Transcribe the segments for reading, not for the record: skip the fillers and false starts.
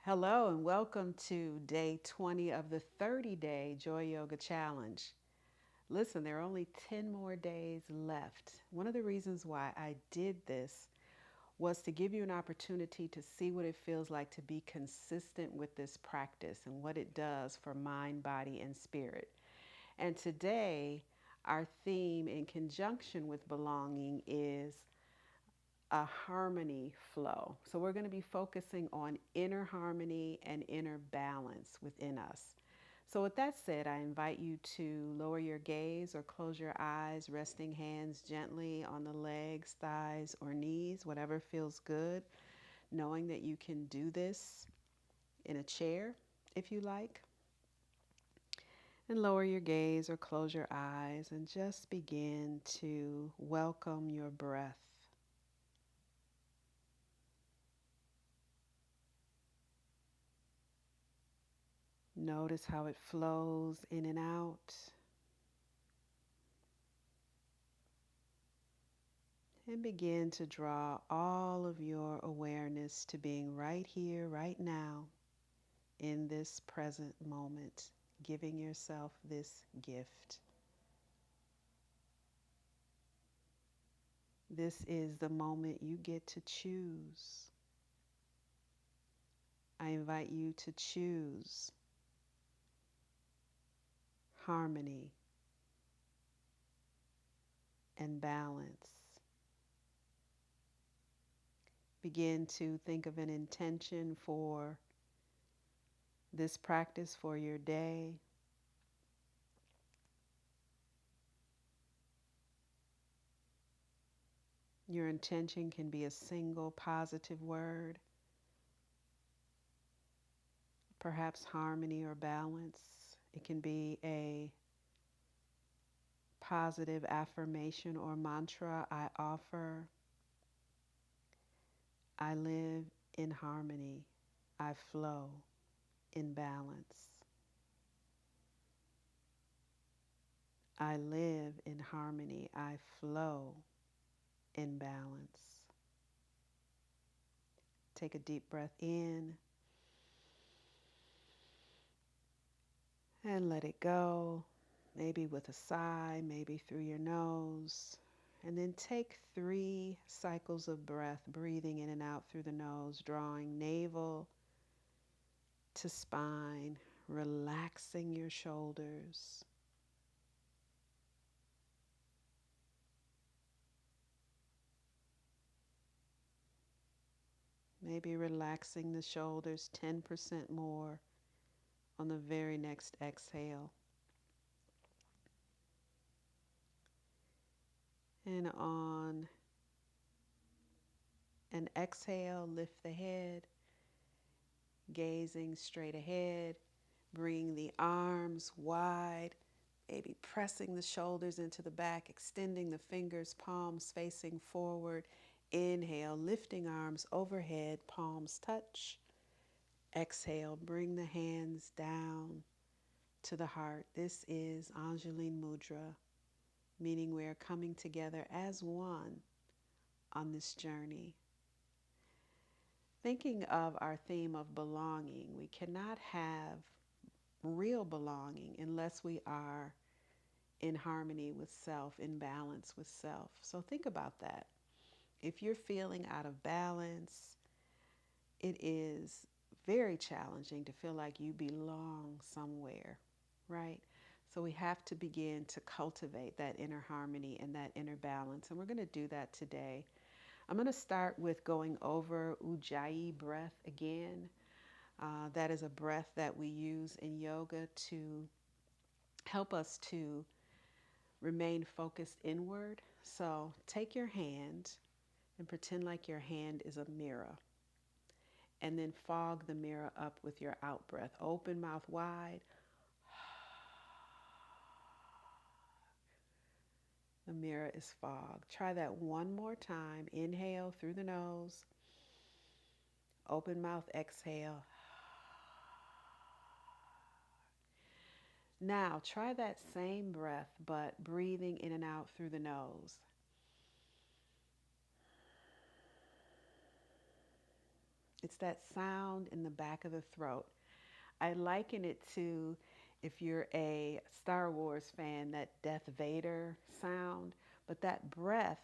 Hello and welcome to day 20 of the 30-day Joy Yoga Challenge. Listen, there are only 10 more days left. One of the reasons why I did this was to give you an opportunity to see what it feels like to be consistent with this practice and what it does for mind, body, and spirit. And today, our theme in conjunction with belonging is a harmony flow. So we're going to be focusing on inner harmony and inner balance within us. So, with that said, I invite you to lower your gaze or close your eyes, resting hands gently on the legs, thighs, or knees, whatever feels good, knowing that you can do this in a chair if you like. And lower your gaze or close your eyes and just begin to welcome your breath. Notice how it flows in and out. And begin to draw all of your awareness to being right here, right now, in this present moment, giving yourself this gift. This is the moment you get to choose. I invite you to choose harmony and balance. Begin to think of an intention for this practice for your day. Your intention can be a single positive word, perhaps harmony or balance. It can be a positive affirmation or mantra I offer. I live in harmony. I flow in balance. I live in harmony. I flow in balance. Take a deep breath in and let it go. Maybe with a sigh, maybe through your nose. And then take 3 cycles of breath, breathing in and out through the nose, drawing navel to spine, relaxing your shoulders. Maybe relaxing the shoulders 10% more on the very next exhale. And on an exhale, lift the head, gazing straight ahead, bring the arms wide, maybe pressing the shoulders into the back, extending the fingers, palms facing forward. Inhale, lifting arms overhead, palms touch. Exhale, bring the hands down to the heart. This is Anjaline Mudra, meaning we are coming together as one on this journey. Thinking of our theme of belonging, we cannot have real belonging unless we are in harmony with self, in balance with self. So think about that. If you're feeling out of balance, it is very challenging to feel like you belong somewhere, right? So we have to begin to cultivate that inner harmony and that inner balance. And we're going to do that today. I'm going to start with going over Ujjayi breath again. That is a breath that we use in yoga to help us to remain focused inward. So take your hand and pretend like your hand is a mirror. And then fog the mirror up with your out breath. Open mouth wide. The mirror is fogged. Try that one more time. Inhale through the nose. Open mouth, exhale. Now try that same breath, but breathing in and out through the nose. It's that sound in the back of the throat. I liken it to, if you're a Star Wars fan, that Darth Vader sound, but that breath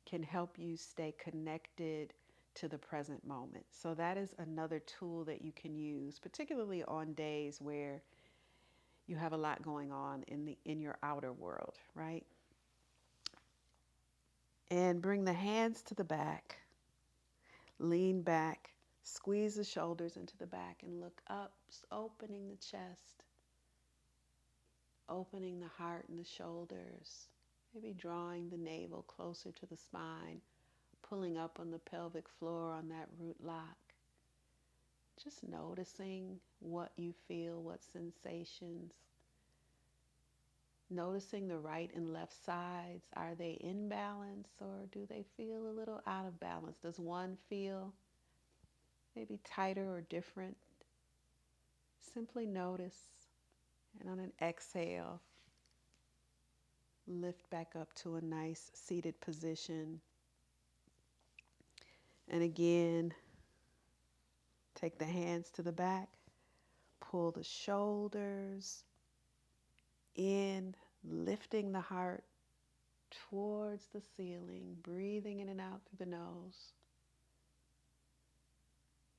can help you stay connected to the present moment. So that is another tool that you can use, particularly on days where you have a lot going on in your outer world, right? And bring the hands to the back, lean back, squeeze the shoulders into the back and look up, just opening the chest, opening the heart and the shoulders, maybe drawing the navel closer to the spine, pulling up on the pelvic floor on that root lock. Just noticing what you feel, what sensations. Noticing the right and left sides. Are they in balance or do they feel a little out of balance? Does one feel maybe tighter or different? Simply notice. And on an exhale, lift back up to a nice seated position. And again, take the hands to the back, pull the shoulders in, lifting the heart towards the ceiling, breathing in and out through the nose.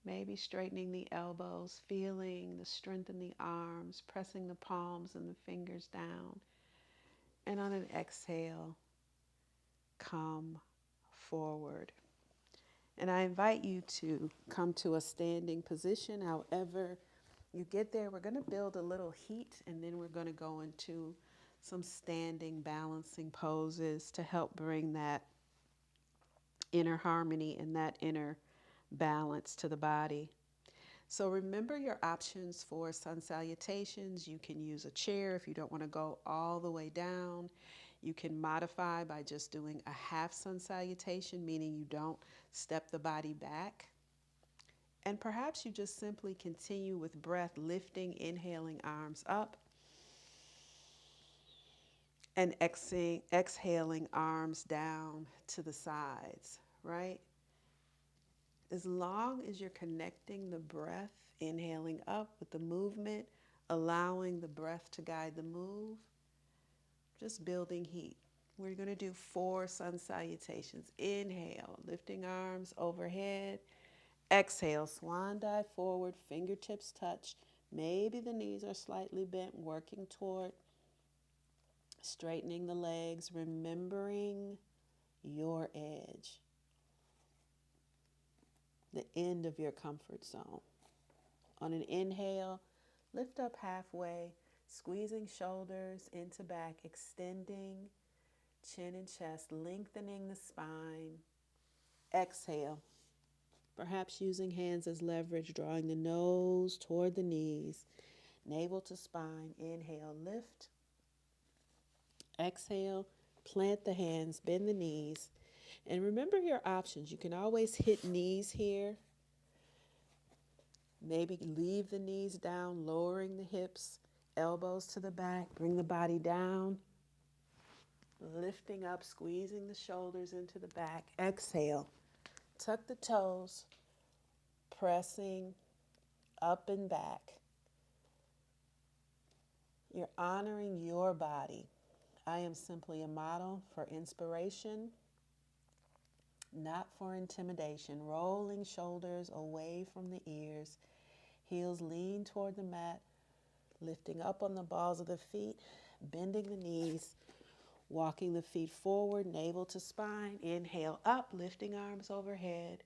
Maybe straightening the elbows, feeling the strength in the arms, pressing the palms and the fingers down. And on an exhale, come forward. And I invite you to come to a standing position. However you get there, we're going to build a little heat, and then we're going to go into some standing balancing poses to help bring that inner harmony and that inner balance to the body. So remember your options for sun salutations. You can use a chair if you don't want to go all the way down. You can modify by just doing a half sun salutation, meaning you don't step the body back. And perhaps you just simply continue with breath, lifting, inhaling arms up, and exhaling arms down to the sides, right? As long as you're connecting the breath, inhaling up with the movement, allowing the breath to guide the move, just building heat. We're going to do 4 sun salutations. Inhale, lifting arms overhead. Exhale, swan dive forward, fingertips touch. Maybe the knees are slightly bent, working toward straightening the legs, remembering your edge, the end of your comfort zone. On an inhale, lift up halfway, squeezing shoulders into back, extending chin and chest, lengthening the spine. Exhale, perhaps using hands as leverage, drawing the nose toward the knees, navel to spine. Inhale, lift. Exhale, plant the hands, bend the knees. And remember your options. You can always hit knees here. Maybe leave the knees down, lowering the hips, elbows to the back, bring the body down, lifting up, squeezing the shoulders into the back. Exhale, tuck the toes, pressing up and back. You're honoring your body. I am simply a model for inspiration, not for intimidation. Rolling shoulders away from the ears, heels lean toward the mat, lifting up on the balls of the feet, bending the knees, walking the feet forward, navel to spine. Inhale up, lifting arms overhead.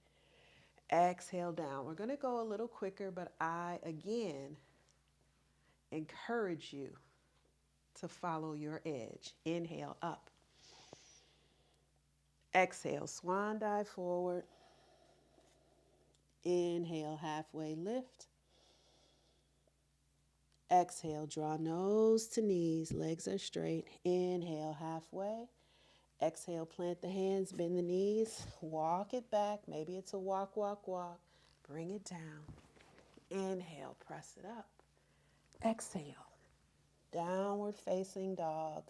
Exhale down. We're going to go a little quicker, but I, again, encourage you to follow your edge. Inhale up. Exhale, swan dive forward. Inhale, halfway lift. Exhale, draw nose to knees, legs are straight. Inhale, halfway. Exhale, plant the hands, bend the knees, walk it back. Maybe it's a walk, walk, walk. Bring it down. Inhale, press it up. Exhale, downward facing dog.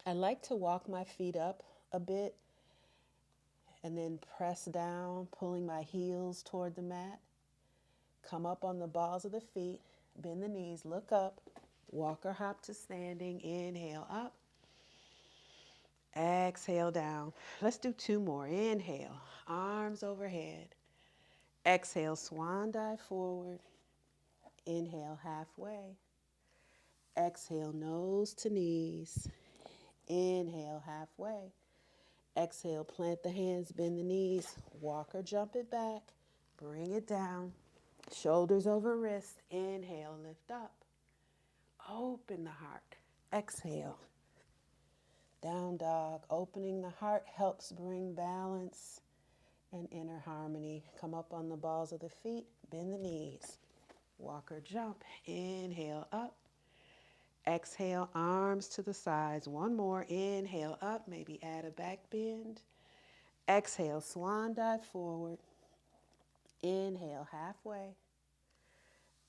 I like to walk my feet up a bit And then press down, pulling my heels toward the mat. Come up on the balls of the feet, bend the knees, look up, walk or hop to standing. Inhale up, exhale down. Let's do two more. Inhale, arms overhead. Exhale, swan dive forward. Inhale, halfway. Exhale, nose to knees. Inhale, halfway. Exhale, plant the hands, bend the knees, walk or jump it back. Bring it down. Shoulders over wrist. Inhale, lift up. Open the heart. Exhale. Down dog. Opening the heart helps bring balance and inner harmony. Come up on the balls of the feet. Bend the knees. Walk or jump. Inhale up. Exhale, arms to the sides. One more. Inhale up. Maybe add a back bend. Exhale, swan dive forward. Inhale, halfway.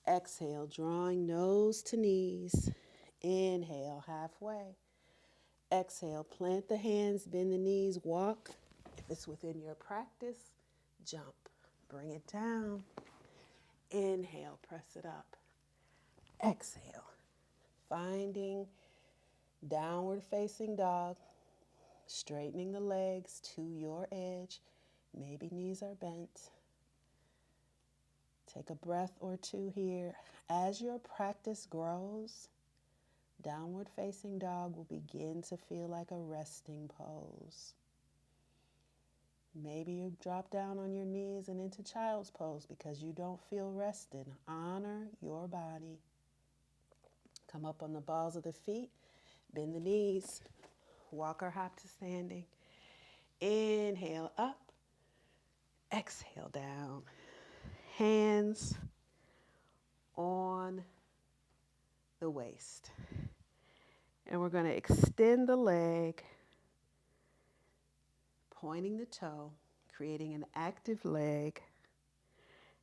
Exhale, drawing nose to knees. Inhale, halfway. Exhale, plant the hands, bend the knees, walk. If it's within your practice, jump. Bring it down. Inhale, press it up. Exhale, finding downward facing dog, straightening the legs to your edge. Maybe knees are bent. Take a breath or two here. As your practice grows, downward facing dog will begin to feel like a resting pose. Maybe you drop down on your knees and into child's pose because you don't feel rested. Honor your body. Come up on the balls of the feet, bend the knees, walk or hop to standing. Inhale up, exhale down. Hands on the waist. And we're going to extend the leg, pointing the toe, creating an active leg.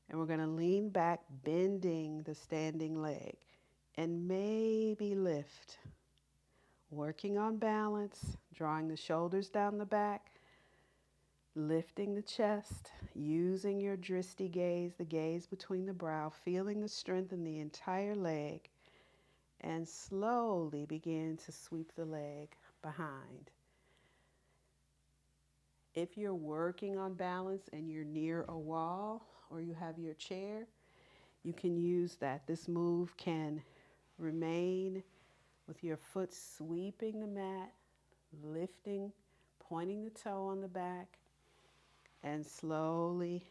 And we're going to lean back, bending the standing leg. And maybe lift. Working on balance, drawing the shoulders down the back, lifting the chest, using your drishti gaze, the gaze between the brow, feeling the strength in the entire leg. And slowly begin to sweep the leg behind. If you're working on balance and you're near a wall or you have your chair, you can use that. This move can remain with your foot sweeping the mat, lifting, pointing the toe on the back, and slowly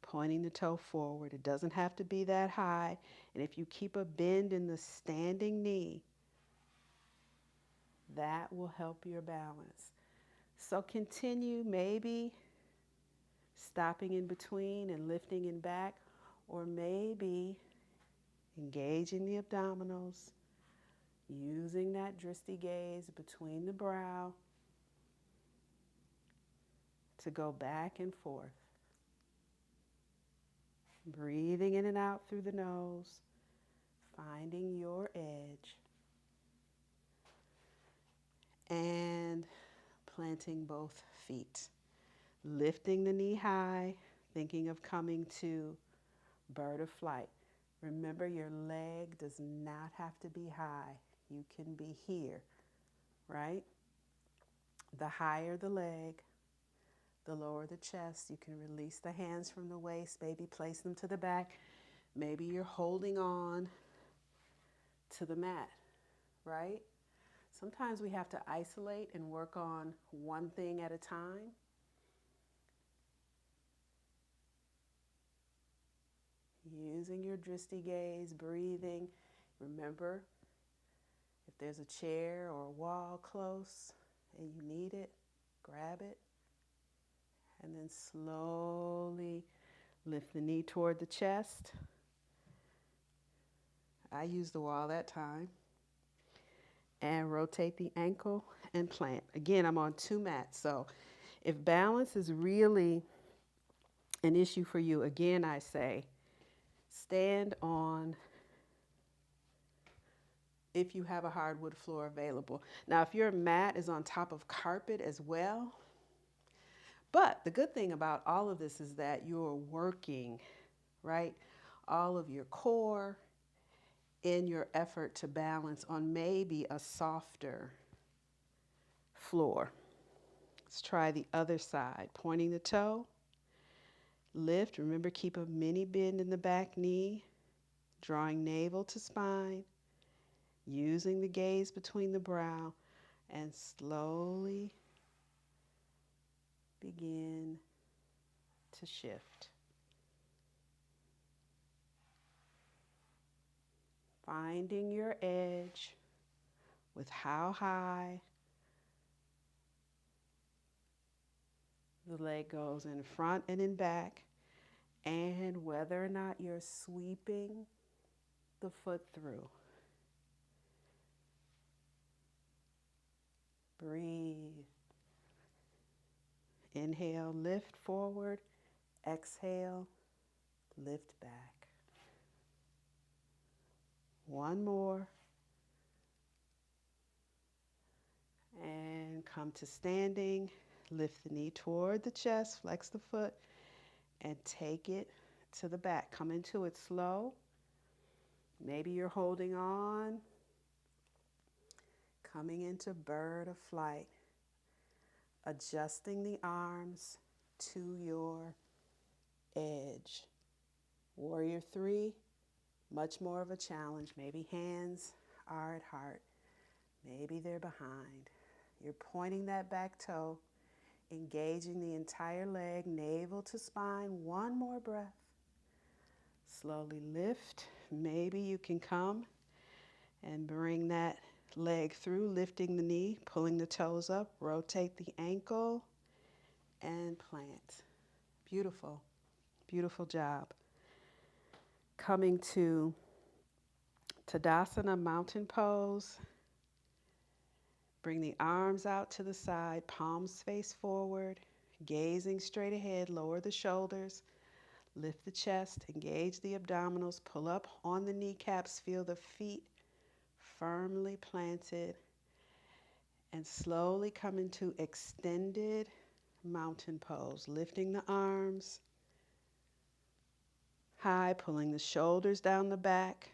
pointing the toe forward. It doesn't have to be that high. And if you keep a bend in the standing knee, that will help your balance. So continue, maybe stopping in between and lifting and back, or maybe engaging the abdominals, using that drishti gaze between the brow to go back and forth. Breathing in and out through the nose, finding your edge, and planting both feet. Lifting the knee high, thinking of coming to bird of flight. Remember, your leg does not have to be high. You can be here, right? The higher the leg, the lower the chest. You can release the hands from the waist, maybe place them to the back. Maybe you're holding on to the mat, right? Sometimes we have to isolate and work on one thing at a time. Using your drishti gaze, breathing. Remember, if there's a chair or a wall close and you need it, grab it. And then slowly lift the knee toward the chest. I used the wall that time. And rotate the ankle and plant. Again, I'm on two mats. So if balance is really an issue for you, again, I say stand on, if you have a hardwood floor available. Now, if your mat is on top of carpet as well, But the good thing about all of this is that you're working, right? All of your core in your effort to balance on maybe a softer floor. Let's try the other side. Pointing the toe, lift. Remember, keep a mini bend in the back knee, drawing navel to spine, using the gaze between the brow, and slowly begin to shift. Finding your edge with how high the leg goes in front and in back, and whether or not you're sweeping the foot through. Breathe. Inhale, lift forward. Exhale, lift back. One more. And come to standing. Lift the knee toward the chest, flex the foot, and take it to the back. Come into it slow. Maybe you're holding on. Coming into bird of flight. Adjusting the arms to your edge. Warrior 3, much more of a challenge. Maybe hands are at heart. Maybe they're behind. You're pointing that back toe, engaging the entire leg, navel to spine. One more breath. Slowly lift. Maybe you can come and bring that leg through, lifting the knee, pulling the toes up, rotate the ankle, and plant. Beautiful, beautiful job. Coming to Tadasana, mountain pose. Bring the arms out to the side, palms face forward, gazing straight ahead, lower the shoulders, lift the chest, engage the abdominals, pull up on the kneecaps, feel the feet firmly planted, and slowly come into extended mountain pose, lifting the arms high, pulling the shoulders down the back,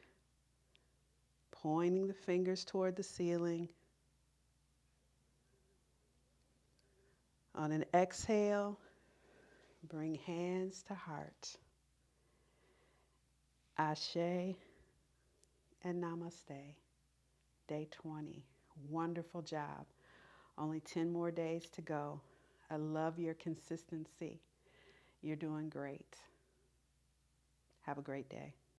pointing the fingers toward the ceiling. On an exhale, bring hands to heart. Ashe and Namaste. Day 20. Wonderful job. Only 10 more days to go. I love your consistency. You're doing great. Have a great day.